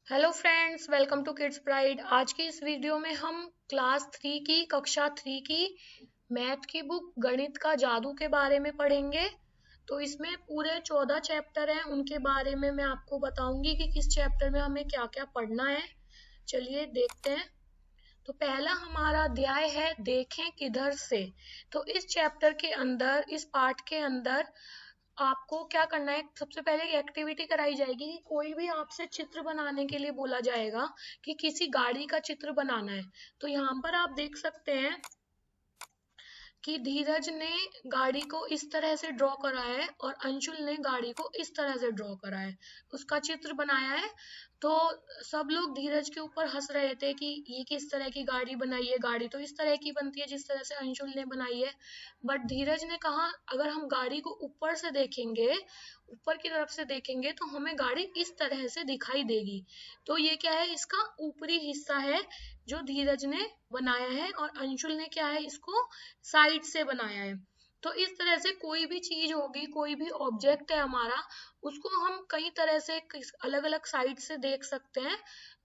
Hello friends, welcome to Kids Pride. आज की इस वीडियो में हम क्लास 3 की कक्षा 3 की मैथ की बुक गणित का जादू के बारे में पढ़ेंगे। तो इसमें पूरे 14 चैप्टर हैं, उनके बारे में मैं आपको बताऊंगी कि किस चैप्टर में हमें क्या क्या पढ़ना है। चलिए देखते हैं। तो पहला हमारा अध्याय है देखें किधर से। तो इस चैप्टर के अंदर, इस पार्ट के अंदर आपको क्या करना है, सबसे पहले एक एक्टिविटी कराई जाएगी कि कोई भी आपसे चित्र बनाने के लिए बोला जाएगा कि किसी गाड़ी का चित्र बनाना है। तो यहाँ पर आप देख सकते हैं कि धीरज ने गाड़ी को इस तरह से ड्रॉ करा है और अंशुल ने गाड़ी को इस तरह से ड्रॉ करा है, उसका चित्र बनाया है। तो सब लोग धीरज के ऊपर हंस रहे थे कि ये किस तरह की गाड़ी बनाई है, गाड़ी तो इस तरह की बनती है जिस तरह से अंशुल ने बनाई है। बट धीरज ने कहा अगर हम गाड़ी को ऊपर से देखेंगे, ऊपर की तरफ से देखेंगे तो हमें गाड़ी इस तरह से दिखाई देगी। तो ये क्या है, इसका ऊपरी हिस्सा है जो धीरज ने बनाया है, और अंशुल ने क्या है, इसको साइड से बनाया है। तो इस तरह से कोई भी चीज होगी, कोई भी ऑब्जेक्ट है हमारा, उसको हम कई तरह से अलग अलग साइड से देख सकते हैं।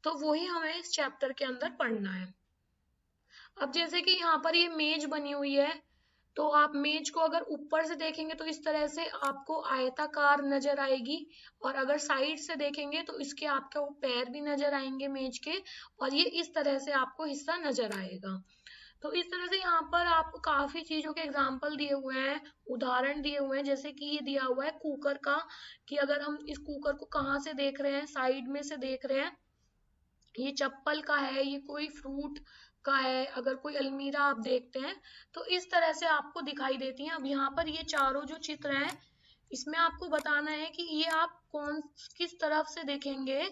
तो वही हमें इस चैप्टर के अंदर पढ़ना है। अब जैसे कि यहाँ पर ये मेज बनी हुई है, तो आप मेज को अगर ऊपर से देखेंगे तो इस तरह से आपको आयताकार नजर आएगी, और अगर साइड से देखेंगे तो इसके आपको पैर भी नजर आएंगे मेज के, और ये इस तरह से आपको हिस्सा नजर आएगा। तो इस तरह से यहाँ पर आपको काफी चीजों के एग्जाम्पल दिए हुए हैं, उदाहरण दिए हुए हैं। जैसे कि ये दिया हुआ है कुकर का, कि अगर हम इस कुकर को कहाँ से देख रहे हैं, साइड में से देख रहे हैं। ये चप्पल का है, ये कोई फ्रूट का है, अगर कोई अलमीरा आप देखते हैं तो इस तरह से आपको दिखाई देती हैं। अब यहाँ पर ये चारों जो चित्र हैं, इसमें आपको बताना है कि ये आप किस तरफ से देखेंगे,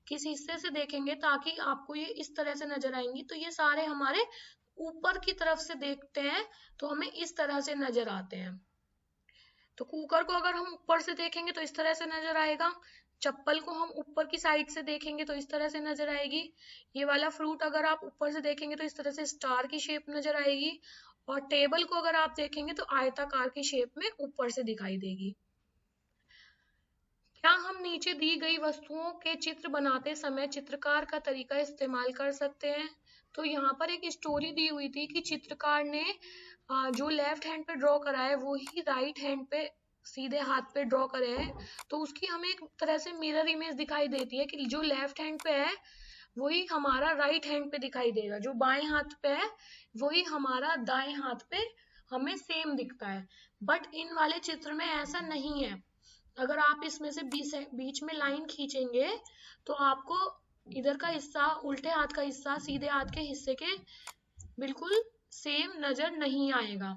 किस हिस्से से देखेंगे, ताकि आपको ये इस तरह से नजर आएंगी। तो ये सारे हमारे ऊपर की तरफ से देखते हैं तो हमें इस तरह से नजर आते हैं। तो कुकर को अगर हम ऊपर से देखेंगे तो इस तरह से नजर आएगा। चप्पल को हम ऊपर की साइड से देखेंगे तो इस तरह से नजर आएगी। ये वाला फ्रूट अगर आप ऊपर से देखेंगे तो इस तरह से स्टार की शेप नजर आएगी। और टेबल को अगर आप देखेंगे तो आयताकार की शेप में ऊपर से दिखाई देगी। क्या हम नीचे दी गई वस्तुओं के चित्र बनाते समय चित्रकार का तरीका इस्तेमाल कर सकते हैं? तो यहाँ पर एक स्टोरी दी हुई थी कि चित्रकार ने जो लेफ्ट हैंड पे ड्रॉ करा है वो ही राइट हैंड पे, सीधे हाथ पे ड्रॉ करे हैं। तो उसकी हमें एक तरह से मिरर इमेज दिखाई देती है कि जो लेफ्ट हैंड पे है वही हमारा राइट हैंड पे दिखाई देगा, जो बाएं हाथ पे है वही हमारा दाएं हाथ पे हमें सेम दिखता है। बट इन वाले चित्र में ऐसा नहीं है। अगर आप इसमें से बीच में लाइन खींचेंगे तो आपको इधर का हिस्सा, उल्टे हाथ का हिस्सा सीधे हाथ के हिस्से के बिल्कुल सेम नजर नहीं आएगा।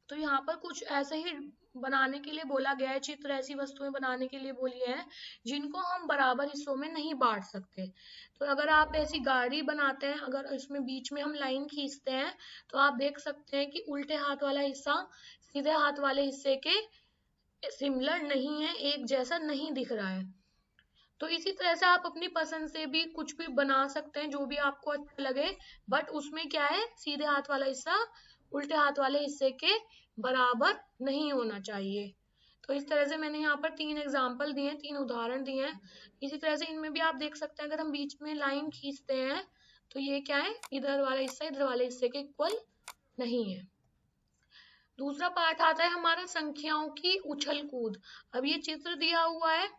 तो यहाँ पर कुछ ऐसे ही बनाने के लिए बोला गया है, चित्र ऐसी वस्तुएं बनाने के लिए बोली है जिनको हम बराबर हिस्सों में नहीं बांट सकते। तो अगर आप ऐसी गाड़ी बनाते हैं, अगर इसमें बीच में हम लाइन खींचते हैं तो आप देख सकते हैं कि उल्टे हाथ वाला हिस्सा सीधे हाथ वाले हिस्से के सिमिलर नहीं है, एक जैसा नहीं दिख रहा है। तो इसी तरह से आप अपनी पसंद से भी कुछ भी बना सकते हैं जो भी आपको अच्छा लगे। बट उसमें क्या है, सीधे हाथ वाला हिस्सा उल्टे हाथ वाले हिस्से के बराबर नहीं होना चाहिए। तो इस तरह से मैंने यहाँ पर 3 एग्जाम्पल दिए हैं, 3 उदाहरण दिए हैं। इसी तरह से इनमें भी आप देख सकते हैं, अगर हम बीच में लाइन खींचते हैं तो ये क्या है, इधर वाला हिस्सा इधर वाले हिस्से के इक्वल नहीं है। दूसरा पार्ट आता है हमारा संख्याओं की उछल कूद। अब ये चित्र दिया हुआ है,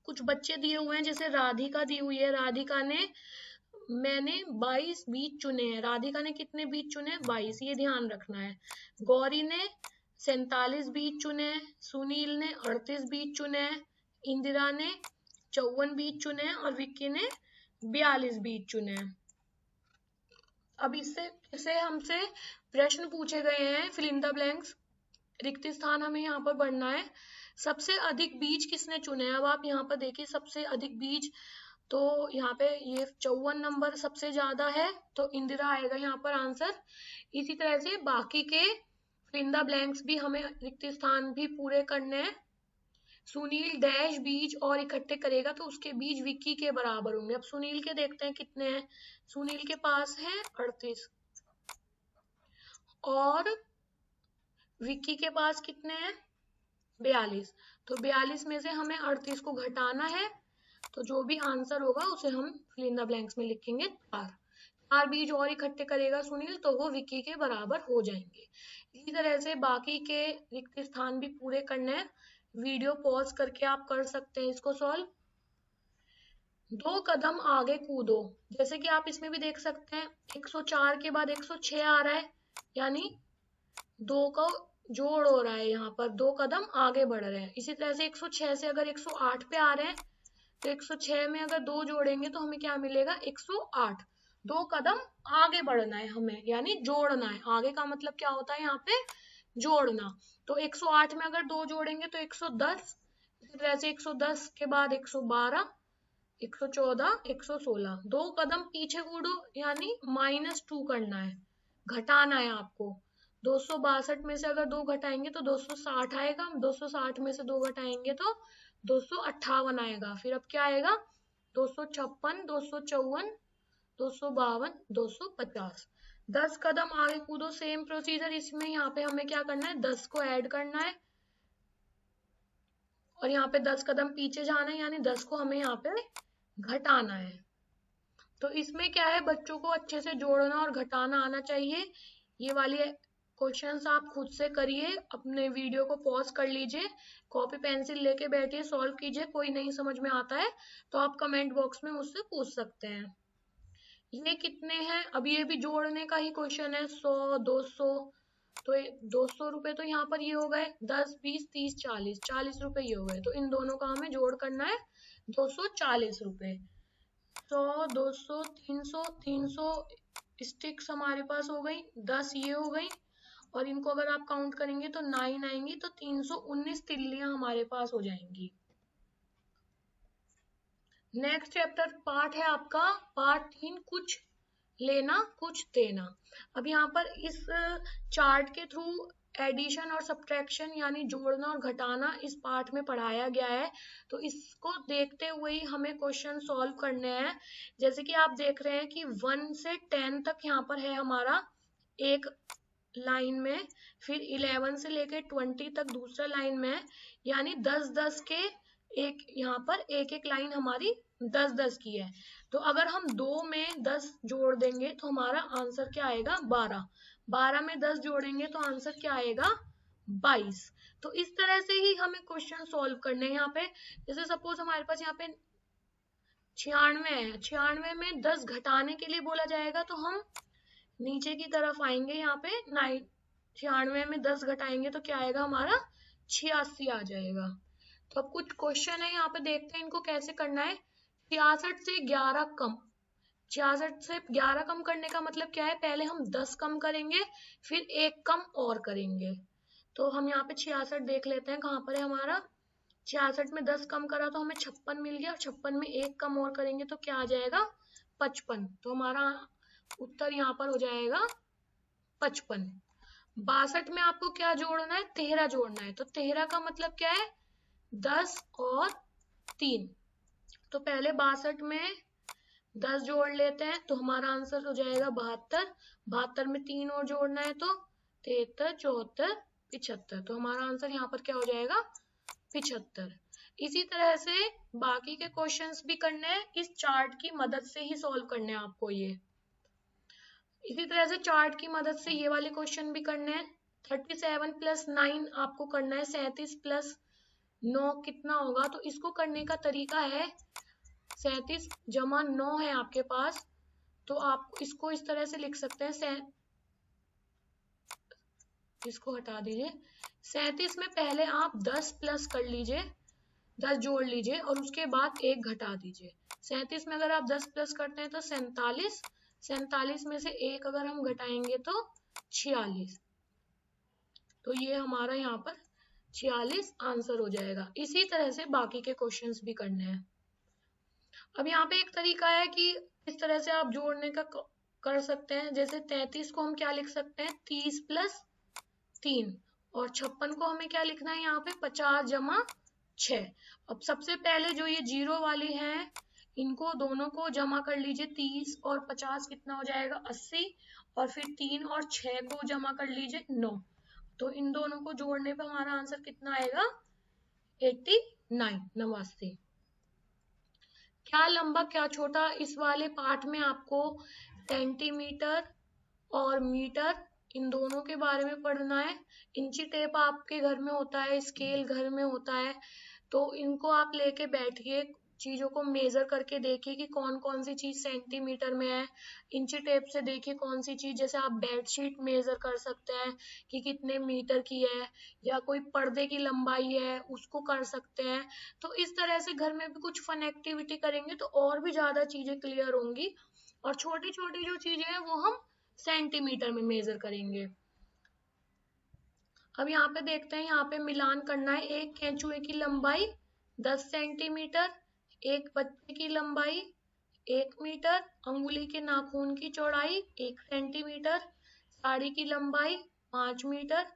कुछ बच्चे दिए हुए हैं, जैसे राधिका दी हुई है। राधिका ने, मैंने 22 बीज चुने हैं। राधिका ने कितने बीज चुने? 22, ये ध्यान रखना है। गौरी ने 47 बीज चुने हैं। सुनील ने 38 बीज चुने हैं। इंदिरा ने 54 बीज चुने हैं, और विक्की ने 42 बीज चुने हैं। अब इससे हमसे प्रश्न पूछे गए हैं, फिल इन द ब्लैंक्स, रिक्त स्थान हमें यहाँ पर बढ़ना है। सबसे अधिक बीज किसने चुने? अब आप यहाँ पर देखिए, सबसे अधिक बीज, तो यहाँ पे ये 54 नंबर सबसे ज्यादा है, तो इंदिरा आएगा यहाँ पर आंसर। इसी तरह से बाकी के फिल इन द ब्लैंक्स भी हमें रिक्त स्थान भी पूरे करने हैं। सुनील डैश बीज और इकट्ठे करेगा तो उसके बीज विक्की के बराबर होंगे। अब सुनील के देखते हैं कितने हैं। सुनील के पास है 38, और विक्की के पास कितने हैं? 42। तो 42 में से हमें 38 को घटाना है, तो जो भी आंसर होगा उसे हम फिल इन द ब्लैंक्स में लिखेंगे 4 बीज और इकट्ठे करेगा सुनील तो वो विक्की के बराबर हो जाएंगे। इसी तरह से बाकी के रिक्त स्थान भी पूरे करने हैं। वीडियो पॉज करके आप कर सकते हैं इसको सॉल्व। 2 कदम आगे कूदो, जैसे कि आप इसमें भी देख सकते हैं 104 के बाद 106 आ रहा है, यानी 2 का जोड़ हो रहा है, यहाँ पर 2 कदम आगे बढ़ रहे हैं। इसी तरह से 106 से अगर 108 पे आ रहे हैं तो 106 में अगर 2 जोड़ेंगे तो हमें क्या मिलेगा 108। 2 कदम आगे बढ़ना है हमें, यानी जोड़ना है। आगे का मतलब क्या होता है यहाँ पे जोड़ना। तो 108 में अगर 2 जोड़ेंगे तो 110, इसी तरह से 110 के बाद 112, 114, 116। 2 कदम पीछे कूदो, यानी -2 करना है, घटाना है आपको। 262 में से अगर 2 घटाएंगे तो 260 आएगा, 260 में से 2 घटाएंगे तो 258 आएगा। फिर अब क्या आएगा 256, 254, 252, 250। 10 कदम आगे कूदो, सेम प्रोसीजर इसमें। यहाँ पे हमें क्या करना है 10 को ऐड करना है और यहाँ पे 10 कदम पीछे जाना है, यानी 10 को हमें यहाँ पे घटाना है। तो इसमें क्या है बच्चों को अच्छे से जोड़ना और घटाना आना चाहिए। ये वाली क्वेश्चंस आप खुद से करिए, अपने वीडियो को पॉज कर लीजिए, कॉपी पेंसिल लेके बैठिए, सॉल्व कीजिए। कोई नहीं समझ में आता है तो आप कमेंट बॉक्स में मुझसे पूछ सकते हैं। ये कितने हैं, अब ये भी जोड़ने का ही क्वेश्चन है। 100, 200, तो 200 रुपए तो यहाँ पर ये हो गए, 10, 20, 30, 40, 40 रुपए ये हो गए। तो इन दोनों का हमें जोड़ करना है 240 रुपए। 100, 200, 300, 300 स्टिक्स हमारे पास हो गई, 10 ये हो गई, और इनको अगर आप काउंट करेंगे तो 9 आएंगी, तो 319 तिल्लियां हमारे पास हो जाएंगी। नेक्स्ट चैप्टर पार्ट है आपका पार्ट 3, कुछ लेना कुछ देना। अब यहाँ पर इस चार्ट के थ्रू एडिशन और सब्ट्रैक्शन यानी जोड़ना और घटाना इस पार्ट में पढ़ाया गया है। तो इसको देखते हुए ही हमें क्वेश्चन सॉल्व करने हैं। जैसे कि आप देख रहे हैं कि 1 से 10 तक यहाँ पर है हमारा एक लाइन में, फिर 11 से लेकर 20 तक दूसरा लाइन में है, यानी 10-10 के एक यहाँ पर एक एक लाइन हमारी 10-10 की है। तो अगर हम 2 में 10 जोड़ देंगे तो हमारा आंसर क्या आएगा 12। 12 में 10 जोड़ेंगे तो आंसर क्या आएगा 22। तो इस तरह से ही हमें क्वेश्चन सॉल्व करने हैं। यहाँ पे जैसे सपोज हमारे पास यहाँ पे 96 है, 96 में 10 घटाने के लिए बोला जाएगा तो हम नीचे की तरफ आएंगे। यहाँ पे 96 में 10 घटाएंगे तो क्या आएगा हमारा 86 आ जाएगा। तो अब कुछ क्वेश्चन है यहाँ पे, देखते हैं इनको कैसे करना है। 66 से 11 कम, 66 से 11 कम करने का मतलब क्या है, पहले हम 10 कम करेंगे फिर 1 कम और करेंगे। तो हम यहाँ पे 66 देख लेते हैं कहाँ पर है हमारा। 66 में 10 कम करा तो हमें 56 मिल गया, 56 में 1 कम और करेंगे तो क्या आ जाएगा 55। तो हमारा उत्तर यहाँ पर हो जाएगा 55। 62 में आपको क्या जोड़ना है 13 जोड़ना है। तो 13 का मतलब क्या है 10 और 3। तो पहले 62 में 10 जोड़ लेते हैं तो हमारा आंसर हो जाएगा 72। 72 में 3 और जोड़ना है तो 73, 74, 75। तो हमारा आंसर यहाँ पर क्या हो जाएगा 75। इसी तरह से बाकी के क्वेश्चंस भी करने हैं, इस चार्ट की मदद से ही सॉल्व करने हैं आपको ये। इसी तरह से चार्ट की मदद से ये वाले क्वेश्चन भी करने हैं। 37 + 9 आपको करना है, 37 + 9 कितना होगा। तो इसको करने का तरीका है 37 + 9 है आपके पास, तो आप इसको इस तरह से लिख सकते हैं। इसको हटा दीजिए। 37 में पहले आप 10 प्लस कर लीजिए, 10 जोड़ लीजिए और उसके बाद 1 घटा दीजिए। 37 में अगर आप 10 प्लस करते हैं तो 47, 47 में से 1 अगर हम घटाएंगे तो 46। तो ये हमारा यहाँ पर 46 आंसर हो जाएगा। इसी तरह से बाकी के क्वेश्चंस भी करने हैं। अब यहाँ पे एक तरीका है कि इस तरह से आप जोड़ने का कर सकते हैं। जैसे 33 को हम क्या लिख सकते हैं 30 + 3, और 56 को हमें क्या लिखना है यहाँ पे 50 + 6। अब सबसे पहले जो ये 0 वाली हैं इनको दोनों को जमा कर लीजिए। 30 और 50 कितना हो जाएगा 80, और फिर 3 और 6 को जमा कर लीजिए 9। तो इन दोनों को जोड़ने पर हमारा आंसर कितना आएगा 89, 89। क्या लंबा क्या छोटा, इस वाले पार्ट में आपको सेंटीमीटर और मीटर इन दोनों के बारे में पढ़ना है। इंची टेप आपके घर में होता है, स्केल घर में होता है, तो इनको आप लेके बैठिए, चीजों को मेजर करके देखिए कि कौन कौन सी चीज सेंटीमीटर में है। इंची टेप से देखिए कौन सी चीज, जैसे आप बेडशीट मेजर कर सकते हैं कि कितने मीटर की है, या कोई पर्दे की लंबाई है उसको कर सकते हैं। तो इस तरह से घर में भी कुछ फन एक्टिविटी करेंगे तो और भी ज्यादा चीजें क्लियर होंगी, और छोटी छोटी जो चीजें हैं वो हम सेंटीमीटर में मेजर करेंगे। अब यहाँ पे देखते हैं, यहाँ पे मिलान करना है। एक केंचुए की लंबाई 10 सेंटीमीटर, एक बच्चे की लंबाई 1 मीटर, अंगुली के नाखून की चौड़ाई 1 सेंटीमीटर, साड़ी की लंबाई 5 मीटर,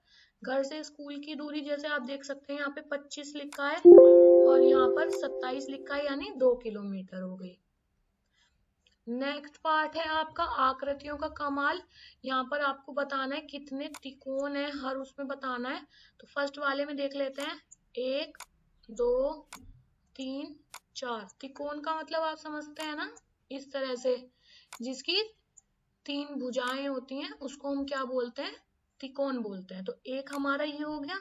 घर से स्कूल की दूरी जैसे आप देख सकते हैं यहाँ पे 25 लिखा है और यहाँ पर 27 लिखा है, यानी 2 किलोमीटर हो गई। नेक्स्ट पार्ट है आपका आकृतियों का कमाल। यहाँ पर आपको बताना है कितने त्रिकोण है, हर उसमें बताना है। तो फर्स्ट वाले में देख लेते हैं, 1 2 3 4। त्रिकोण का मतलब आप समझते हैं ना, इस तरह से जिसकी 3 भुजाएं होती हैं उसको हम क्या बोलते हैं, त्रिकोण बोलते हैं। तो एक हमारा ये हो गया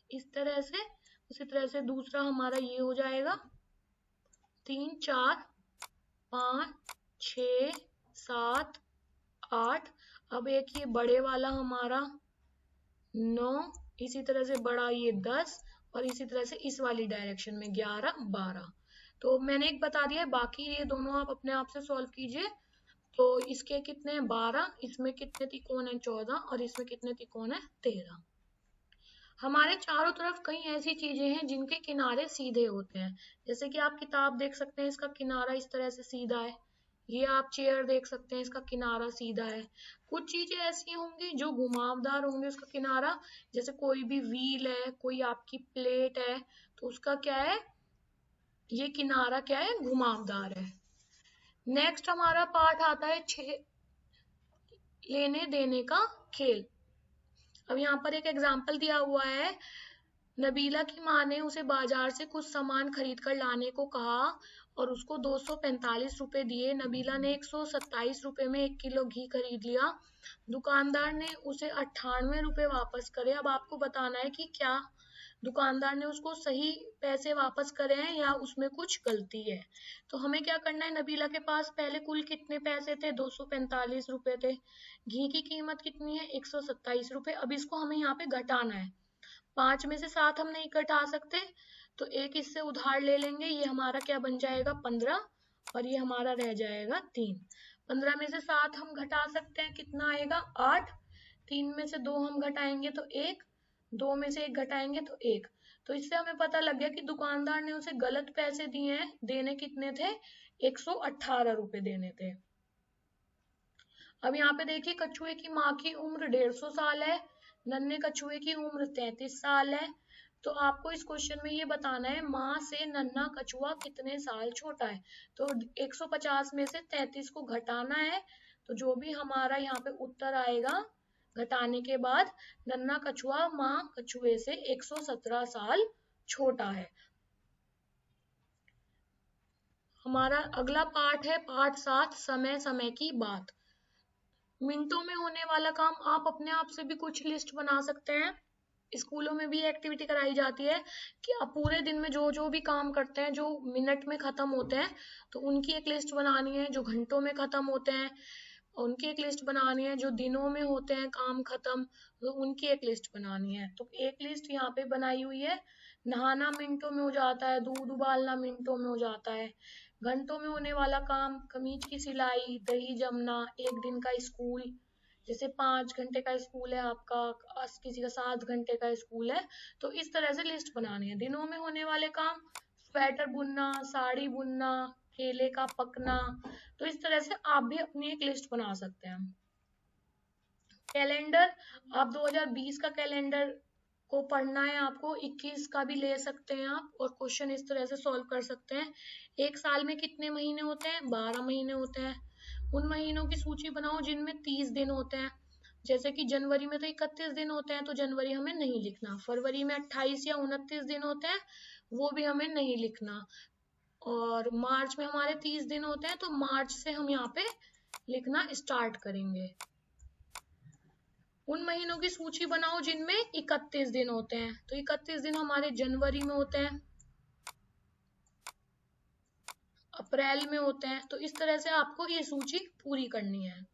इस तरह से, उसी तरह से दूसरा हमारा ये हो जाएगा, 3 4 5 6 7 8। अब एक ये बड़े वाला हमारा 9, इसी तरह से बड़ा ये 10, और इसी तरह से इस वाली डायरेक्शन में 11 12। तो मैंने एक बता दिया है, बाकी ये दोनों आप अपने आप से सॉल्व कीजिए। तो इसके कितने हैं 12, इसमें कितने त्रिकोण है 14, और इसमें कितने त्रिकोण है 13। हमारे चारों तरफ कई ऐसी चीजें हैं जिनके किनारे सीधे होते हैं, जैसे कि आप किताब देख सकते हैं, इसका किनारा इस तरह से सीधा है। ये आप चेयर देख सकते हैं, इसका किनारा सीधा है। कुछ चीजें ऐसी होंगी जो घुमावदार होंगे उसका किनारा, जैसे कोई भी व्हील है, कोई आपकी प्लेट है, तो उसका क्या है, ये किनारा क्या है, घुमावदार है। नेक्स्ट हमारा पार्ट आता है लेने देने का खेल। अब यहाँ पर एक एग्जाम्पल दिया हुआ है, नबीला की माँ ने उसे बाजार से कुछ सामान खरीद कर लाने को कहा और उसको 245 रुपए दिए। नबीला ने 127 रुपए में 1 किलो घी खरीद लिया। दुकानदार ने उसे 98 रुपए वापस करे। अब आपको बताना है कि क्या दुकानदार ने उसको सही पैसे वापस करे हैं या उसमें कुछ गलती है। तो हमें क्या करना है, नबीला के पास पहले कुल कितने पैसे थे, 245 रुपए थे। घी की कीमत कितनी है, 127 रुपए। अब इसको हमें यहाँ पे घटाना है, 5 में से 7 हम नहीं घटा सकते, तो एक इससे उधार ले लेंगे, ये हमारा क्या बन जाएगा 15, और ये हमारा रह जाएगा 3। 15 में से 7 हम घटा सकते हैं, कितना आएगा 8। 3 में से 2 हम घटाएंगे तो 1, 2 में से 1 घटाएंगे तो 1। तो इससे हमें पता लग गया कि दुकानदार ने उसे गलत पैसे दिए हैं। देने कितने थे, 118 रुपए देने थे। अब यहाँ पे देखिए, कछुए की माँ की उम्र 150 साल है, नन्हे कछुए की उम्र 33 साल है। तो आपको इस क्वेश्चन में ये बताना है, माँ से नन्हा कछुआ कितने साल छोटा है। तो 150 में से 33 को घटाना है, तो जो भी हमारा यहाँ पे उत्तर आएगा घटाने के बाद, नन्हा कछुआ माँ कछुए से 117 साल छोटा है। हमारा अगला पार्ट है पार्ट 7, समय समय की बात। मिनटों में होने वाला काम, आप अपने आप से भी कुछ लिस्ट बना सकते हैं। स्कूलों में भी एक्टिविटी कराई जाती है कि आप पूरे दिन में जो जो भी काम करते हैं जो मिनट में खत्म होते हैं, तो उनकी एक लिस्ट बनानी है। जो घंटों में खत्म होते हैं उनकी एक लिस्ट बनानी है। जो दिनों में होते हैं काम खत्म, तो उनकी एक लिस्ट बनानी है। तो एक लिस्ट यहाँ पे बनाई हुई है। नहाना मिनटों में हो जाता है, दूध उबालना मिनटों में हो जाता है। घंटों में होने वाला काम, कमीज की सिलाई, दही जमना, एक दिन का स्कूल, जैसे 5 घंटे का स्कूल है आपका, किसी का 7 घंटे का स्कूल है, तो इस तरह से लिस्ट बनानी है। दिनों में होने वाले काम, स्वेटर बुनना, साड़ी बुनना, केले का पकना, तो इस तरह से आप भी अपनी एक लिस्ट बना सकते हैं। कैलेंडर, आप 2020 का कैलेंडर को पढ़ना है आपको, 21 का भी ले सकते हैं आप, और क्वेश्चन इस तरह से सॉल्व कर सकते हैं। एक साल में कितने महीने होते हैं, 12 महीने होते हैं। उन महीनों की सूची बनाओ जिनमें 30 दिन होते हैं। जैसे कि जनवरी में तो 31 दिन होते हैं, तो जनवरी हमें नहीं लिखना। फरवरी में 28 या 29 दिन होते हैं, वो भी हमें नहीं लिखना। और मार्च में हमारे 30 दिन होते हैं, तो मार्च से हम यहाँ पे लिखना स्टार्ट करेंगे। उन महीनों की सूची बनाओ जिनमें 31 दिन होते हैं, तो 31 दिन हमारे जनवरी में होते हैं, अप्रैल में होते हैं। तो इस तरह से आपको ये सूची पूरी करनी है।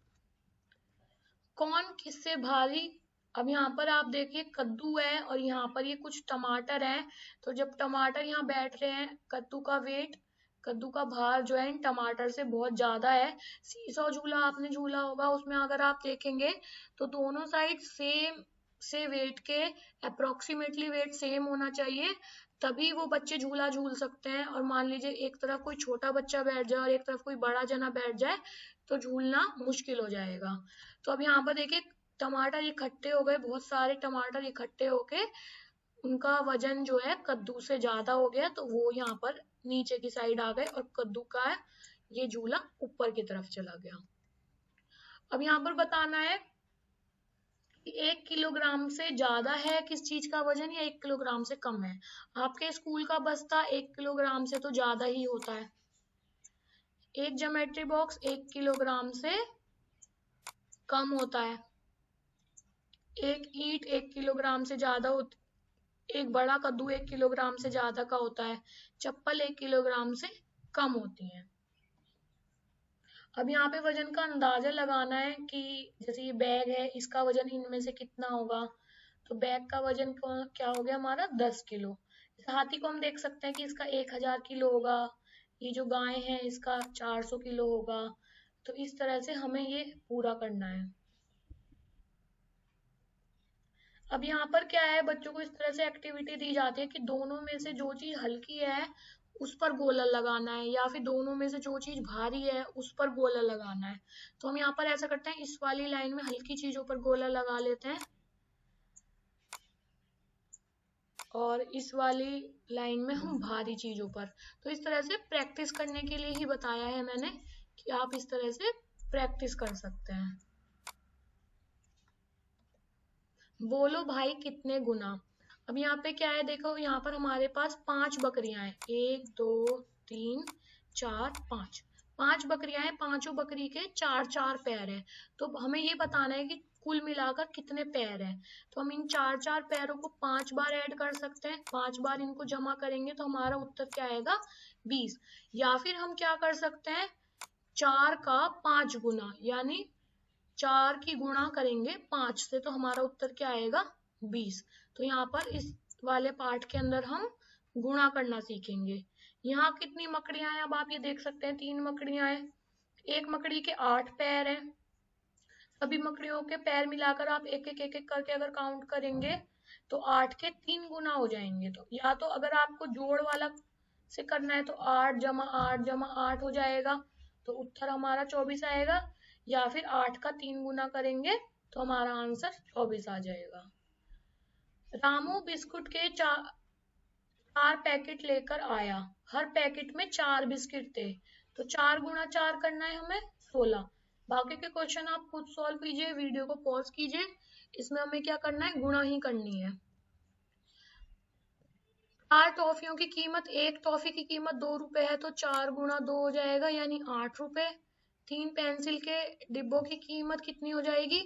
कौन किससे भारी? अब यहाँ पर आप देखिए कद्दू है और यहाँ पर ये कुछ टमाटर हैं। तो जब टमाटर यहाँ बैठ रहे हैं, कद्दू का वेट, कद्दू का भार जो है इन टमाटर से बहुत ज्यादा है। सीसॉ झूला आपने झूला होगा, उसमें अगर आप देखेंगे तो दोनों साइड सेम से वेट के अप्रोक्सीमेटली वेट सेम होना चाहिए, तभी वो बच्चे झूला झूल सकते हैं। और मान लीजिए एक तरफ कोई छोटा बच्चा बैठ जाए और एक तरफ कोई बड़ा जना बैठ जाए तो झूलना मुश्किल हो जाएगा। तो अब यहाँ पर देखिए टमाटर इकट्ठे हो गए, बहुत सारे टमाटर इकट्ठे होके उनका वजन जो है कद्दू से ज्यादा हो गया, तो वो यहाँ पर नीचे की साइड आ गए और कद्दू का ये झूला ऊपर की तरफ चला गया। अब यहाँ पर बताना है 1 किलोग्राम से ज्यादा है किस चीज का वजन या 1 किलोग्राम से कम है। आपके स्कूल का बस्ता 1 किलोग्राम से तो ज्यादा ही होता है। एक ज्योमेट्री बॉक्स 1 किलोग्राम से कम होता है। एक ईंट 1 किलोग्राम से ज्यादा होती, एक बड़ा कद्दू 1 किलोग्राम से ज्यादा का होता है। चप्पल 1 किलोग्राम से कम होती है। अब यहाँ पे वजन का अंदाजा लगाना है कि जैसे ये बैग है, इसका वजन इनमें से कितना होगा। तो बैग का वजन क्या हो गया हमारा 10 किलो। इस हाथी को हम देख सकते हैं कि इसका 1000 किलो होगा। ये जो गाय है इसका 400 किलो होगा। तो इस तरह से हमें ये पूरा करना है। अब यहाँ पर क्या है, बच्चों को इस तरह से एक्टिविटी दी जाती है कि दोनों में से जो चीज हल्की है उस पर गोला लगाना है, या फिर दोनों में से जो चीज भारी है उस पर गोला लगाना है। तो हम यहाँ पर ऐसा करते हैं, इस वाली लाइन में हल्की चीजों पर गोला लगा लेते हैं और इस वाली लाइन में हम भारी चीजों पर। तो इस तरह से प्रैक्टिस करने के लिए ही बताया है मैंने कि आप इस तरह से प्रैक्टिस कर सकते हैं। बोलो भाई कितने गुना। अब यहाँ पे क्या है, देखो यहाँ पर हमारे पास 5 बकरियां हैं, 1 2 3 4 5। 5 बकरियां हैं, पांचों बकरी के 4-4 पैर हैं। तो हमें ये बताना है कि कुल मिलाकर कितने पैर हैं। तो हम इन 4-4 पैरों को 5 बार ऐड कर सकते हैं। 5 बार इनको जमा करेंगे तो हमारा उत्तर क्या आएगा 20। या फिर हम क्या कर सकते हैं, 4 का 5 गुना, यानी 4 की गुणा करेंगे 5 से, तो हमारा उत्तर क्या आएगा 20। तो यहाँ पर इस वाले पार्ट के अंदर हम गुणा करना सीखेंगे। यहाँ कितनी मकड़ियां हैं, अब आप ये देख सकते हैं 3 मकड़ियां हैं। एक मकड़ी के 8 पैर हैं। सभी मकड़ियों के पैर मिलाकर आप एक एक करके अगर काउंट करेंगे तो 8 के 3 गुना हो जाएंगे। तो या तो अगर आपको जोड़ वाला से करना है तो 8 जमा 8 जमा 8 हो जाएगा, तो उत्तर हमारा 24 आएगा। या फिर 8 का 3 गुना करेंगे तो हमारा आंसर 24 आ जाएगा। रामू बिस्कुट के 4 पैकेट लेकर आया। हर पैकेट में 4 बिस्किट थे, तो 4 गुना 4 करना है हमें 16। बाकी के क्वेश्चन आप खुद सॉल्व कीजिए, वीडियो को पॉज कीजिए। इसमें हमें क्या करना है, गुणा ही करनी है। 4 टॉफियों की कीमत, एक टॉफी की कीमत 2 रुपए है, तो 4 गुना 2 हो जाएगा यानी 8 रुपए। 3 पेंसिल के डिब्बों की कीमत कितनी हो जाएगी,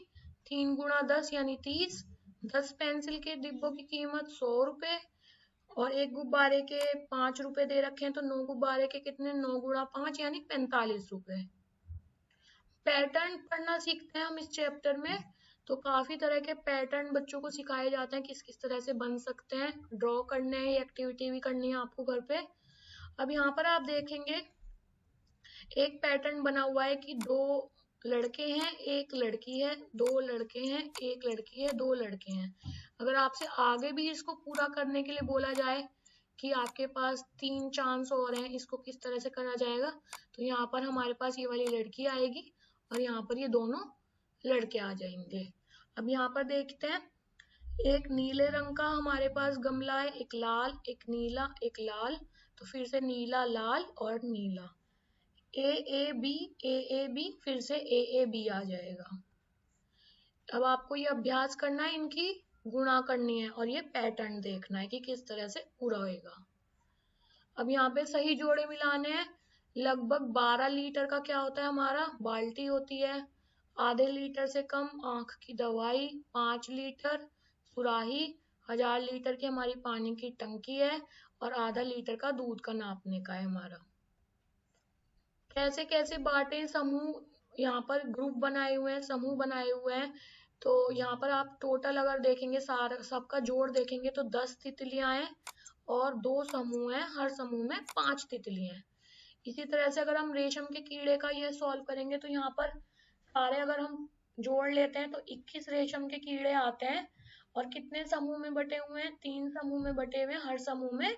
3 गुना 10 यानी 30। 10 पेंसिल के डिब्बों की कीमत 100 रुपए। और एक गुब्बारे के 5 रुपए दे रखे हैं, तो 9 गुब्बारे के कितने, 9 गुणा 5 यानी 45 रुपए। पैटर्न पढ़ना सीखते हैं हम इस चैप्टर में। तो काफी तरह के पैटर्न बच्चों को सिखाए जाते हैं किस किस तरह से बन सकते हैं। ड्रॉ करने हैं, ये एक्टिविटी भी करनी है आपको घर पे। अब यहाँ पर आप देखेंगे एक पैटर्न बना हुआ है कि 2 लड़के हैं, 1 लड़की है, 2 लड़के हैं, 1 लड़की है, 2 लड़के हैं। अगर आपसे आगे भी इसको पूरा करने के लिए बोला जाए कि आपके पास 3 चांस और हैं, इसको किस तरह से करा जाएगा, तो यहाँ पर हमारे पास ये वाली लड़की आएगी और यहाँ पर ये दोनों लड़के आ जाएंगे। अब यहाँ पर देखते हैं, एक नीले रंग का हमारे पास गमला है, एक लाल, एक नीला, एक लाल। तो फिर से नीला, लाल और नीला। ए बी, फिर से ए बी आ जाएगा। अब आपको ये अभ्यास करना है, इनकी गुणा करनी है और ये पैटर्न देखना है कि किस तरह से पूरा होएगा। अब यहाँ पे सही जोड़े मिलाने हैं। लगभग 12 लीटर का क्या होता है हमारा, बाल्टी होती है। आधे लीटर से कम आंख की दवाई, 5 लीटर सुराही, 1000 लीटर की हमारी पानी की टंकी है, और आधा लीटर का दूध का नापने का है हमारा। कैसे कैसे बांटे समूह, यहाँ पर ग्रुप बनाए हुए हैं, समूह बनाए हुए हैं। तो यहाँ पर आप टोटल अगर देखेंगे, सारा सबका जोड़ देखेंगे तो 10 तितलियां हैं और 2 समूह हैं, हर समूह में 5 तितलियां हैं। इसी तरह से अगर हम रेशम के कीड़े का ये सॉल्व करेंगे तो यहाँ पर सारे अगर हम जोड़ लेते हैं तो 21 रेशम के कीड़े आते हैं, और कितने समूह में बटे हुए हैं, 3 समूह में बटे हुए हैं, हर समूह में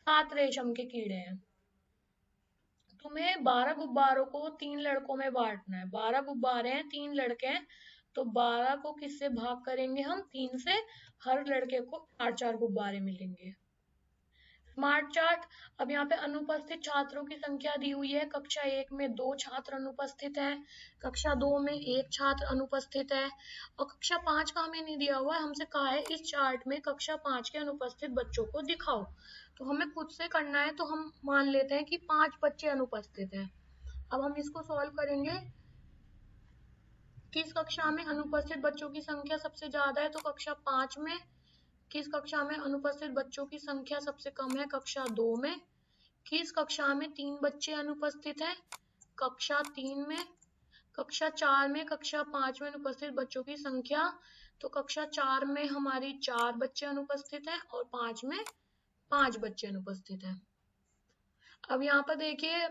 7 रेशम के कीड़े हैं। तुम्हें 12 गुब्बारों को 3 लड़कों में बांटना है। 12 गुब्बारे हैं, 3 लड़के हैं, तो 12 को किससे भाग करेंगे हम, 3 से। हर लड़के को 4-4 गुब्बारे मिलेंगे। Smart chart. अब यहाँ पे अनुपस्थित छात्रों की संख्या दी हुई है। कक्षा 1 में 2 छात्र अनुपस्थित है, कक्षा 2 में 1 छात्र अनुपस्थित है, और कक्षा 5 का हमें नहीं दिया हुआ है। हमसे कहा है इस चार्ट में कक्षा 5 के अनुपस्थित बच्चों को दिखाओ, तो हमें खुद से करना है। तो हम मान लेते हैं कि 5 बच्चे अनुपस्थित हैं। अब हम इसको सॉल्व करेंगे। किस कक्षा में अनुपस्थित बच्चों की संख्या सबसे ज्यादा है, तो कक्षा 5 में। किस कक्षा में अनुपस्थित बच्चों की संख्या सबसे कम है, कक्षा 2 में। किस कक्षा में 3 बच्चे अनुपस्थित हैं, कक्षा 3 में। कक्षा 4 में, कक्षा 5 में अनुपस्थित बच्चों की संख्या, तो कक्षा 4 में हमारी 4 बच्चे अनुपस्थित हैं और 5 में 5 बच्चे अनुपस्थित हैं। अब यहाँ पर देखिए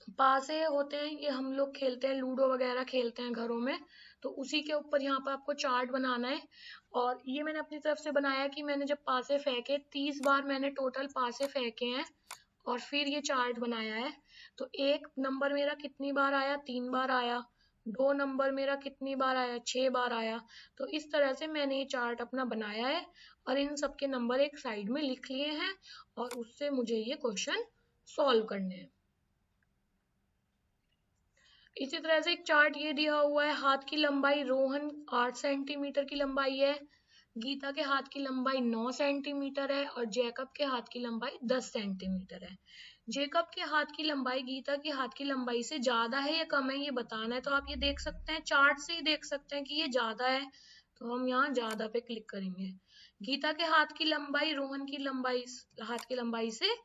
पासे होते हैं, ये हम लोग खेलते हैं, लूडो वगैरह खेलते हैं घरों में, तो उसी के ऊपर यहाँ पर आपको चार्ट बनाना है। और ये मैंने अपनी तरफ से बनाया कि मैंने जब पासे फेंके, 30 बार मैंने टोटल पासे फेंके हैं और फिर ये चार्ट बनाया है। तो 1 नंबर मेरा कितनी बार आया, 3 बार आया। 2 नंबर मेरा कितनी बार आया, 6 बार आया। तो इस तरह से मैंने ये चार्ट अपना बनाया है और इन सबके नंबर एक साइड में लिख लिए हैं, और उससे मुझे ये क्वेश्चन सॉल्व करने हैं। इसी तरह से एक चार्ट ये दिया हुआ है। हाथ की लंबाई रोहन 8 सेंटीमीटर की लंबाई है, गीता के हाथ की लंबाई 9 सेंटीमीटर है, और जैकब के हाथ की लंबाई 10 सेंटीमीटर है। जैकब के हाथ की लंबाई गीता के हाथ की लंबाई से ज्यादा है या कम है, ये बताना है। तो आप ये देख सकते हैं, चार्ट से ही देख सकते हैं कि ये ज्यादा है, तो हम यहाँ ज्यादा पे क्लिक करेंगे। गीता के हाथ की लंबाई रोहन की हाथ की लंबाई से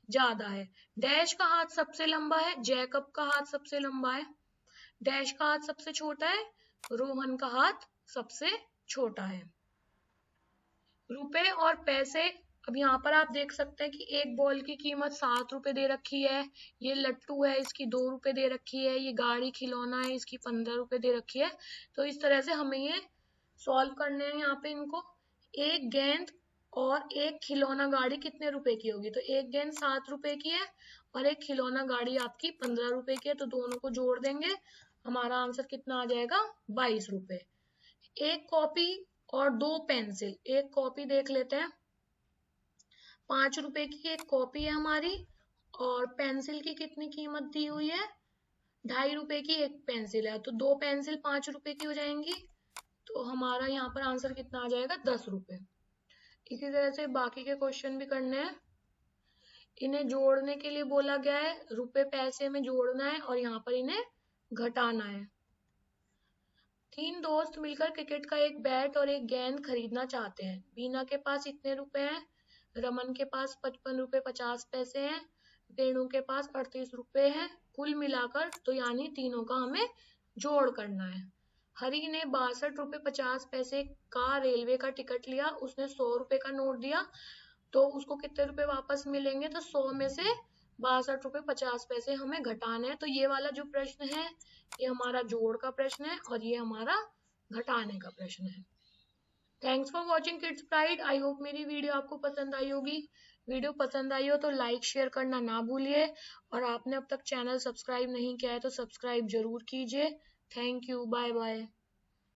ज्यादा है। डैश का हाथ सबसे लंबा है, जैकब का हाथ सबसे लंबा है। डैश का हाथ सबसे छोटा है, रोहन का हाथ सबसे छोटा है। रुपए और पैसे। अब यहाँ पर आप देख सकते हैं कि एक बॉल की कीमत 7 रुपए दे रखी है, ये लट्टू है इसकी 2 रुपए दे रखी है, ये गाड़ी खिलौना है इसकी 15 रुपए दे रखी है। तो इस तरह से हमें ये सॉल्व करने हैं। यहाँ पे इनको, एक गेंद और एक खिलौना गाड़ी कितने रुपए की होगी, तो एक गेंद 7 रुपए की है और एक खिलौना गाड़ी आपकी 15 रुपए की है, तो दोनों को जोड़ देंगे, हमारा आंसर कितना आ जाएगा, 22 रुपए। एक कॉपी और 2 पेंसिल। एक कॉपी देख लेते हैं, 5 रुपए की एक कॉपी है हमारी, और पेंसिल की कितनी कीमत दी हुई है, 2.5 रुपए की एक पेंसिल है, तो 2 पेंसिल 5 रुपए की हो जाएंगी, तो हमारा यहाँ पर आंसर कितना आ जाएगा, 10 रुपए। इसी तरह से बाकी के क्वेश्चन भी करने हैं। इन्हें जोड़ने के लिए बोला गया है, रुपए पैसे में जोड़ना है और यहाँ पर इन्हें घटाना है। 3 दोस्त मिलकर क्रिकेट का एक बैट और एक गेंद खरीदना चाहते हैं। बीना के पास इतने रुपए हैं, रमन के पास 55 रुपए 50 पैसे हैं, रेणु के पास 38 रुपए हैं। कुल मिलाकर, तो यानी तीनों का हमें जोड़ करना है। हरि ने 62 रुपए 50 पैसे का रेलवे का टिकट लिया, उसने 100 रुपए का नोट दिया, तो उसको कितने रुपए वापस मिलेंगे, तो 100 में से 62 रुपए 50 पैसे हमें घटाने हैं। तो ये वाला जो प्रश्न है ये हमारा जोड़ का प्रश्न है और ये हमारा घटाने का प्रश्न है। Thanks for watching kids pride. I hope मेरी वीडियो आपको पसंद आई होगी। वीडियो पसंद आई हो तो लाइक शेयर करना ना भूलिए, और आपने अब तक चैनल सब्सक्राइब नहीं किया है तो सब्सक्राइब जरूर कीजिए। Thank you, bye bye.